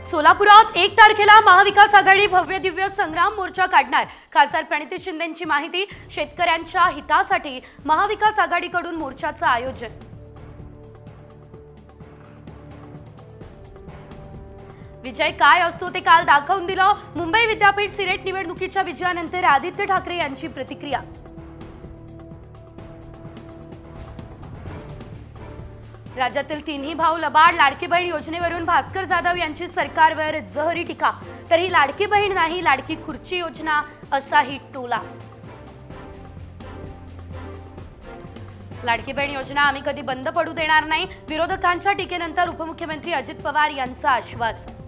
सोलापुरात 1 तारखेला महाविकास आघाडी भव्य दिव्य संग्राम मोर्चा काढणार। खासदार प्रणिती शिंदेंची माहिती। शेतकऱ्यांच्या हितासाठी महाविकास आघाडीकडून मोर्चाचं आयोजन। विजय काय असतो ते काल दाखवून दिलं। मुंबई विद्यापीठ सिनेट निवडणुकीच्या विजयानंतर आदित्य ठाकरे यांची प्रतिक्रिया। राज्यातील तिन्ही भाऊ लबाड। लाडकी बहीण योजनेवरून भास्कर जाधव यांची सरकारवर जहरी टीका। तर ही लाडकी बहीण नाही, लाडकी खुर्ची योजना असाही टोला। लाडकी बहीण योजना आम्ही कधी बंद पडू देणार नाही। विरोधकांच्या टीकेनंतर उपमुख्यमंत्री अजित पवार यांचं आश्वासन।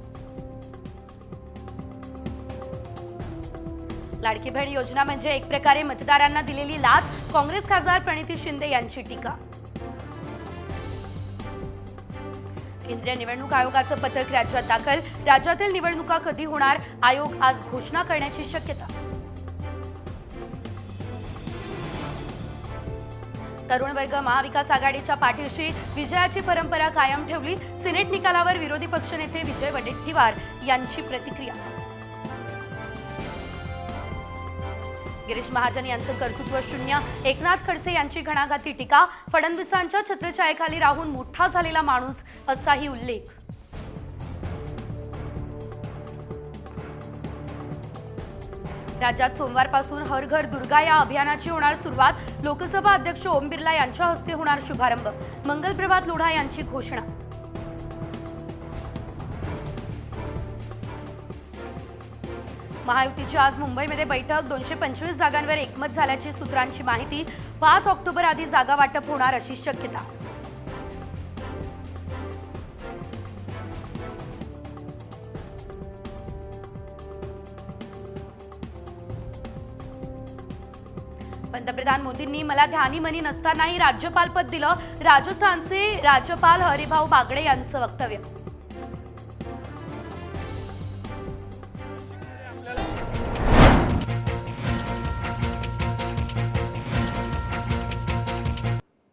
लाडकी बहीण योजना म्हणजे एक प्रकारे मतदारांना दिलेली लाच। काँग्रेस खासदार प्रणिती शिंदे यांची टीका। केंद्रीय निवडणूक आयोगाचं पथक राज्यात दाखल। राज्यातील निवडणुका कधी होणार, आयोग आज घोषणा करण्याची शक्यता। तरुण वर्ग महाविकास आघाडीच्या पाठीशी। विजयाची परंपरा कायम ठेवली। सिनेट निकालावर विरोधी पक्षनेते विजय वडेट्टीवार यांची प्रतिक्रिया। गिरीश महाजन यांचं कर्तृत्व शून्य। एकनाथ खडसे यांची घणाघाती टीका। फडणवीसांच्या छत्रछायेखाली राहून मोठा झालेला माणूस असाही उल्लेख। राज्यात सोमवारपासून हर घर दुर्गा या अभियानाची होणार सुरुवात। लोकसभा अध्यक्ष ओम बिर्ला यांच्या हस्ते होणार शुभारंभ। मंगलप्रभात लोढा यांची घोषणा। महायुतीची आज मुंबईमध्ये बैठक। 225 जागांवर एकमत झाल्याची सूत्रांची माहिती। 5 ऑक्टोबर आधी जागा वाटप होणार अशी शक्यता। पंतप्रधान मोदींनी मला ध्यानी मनी नसतानाही राज्यपालपद दिलं। राजस्थानचे राज्यपाल हरिभाऊ बागडे यांचं वक्तव्य।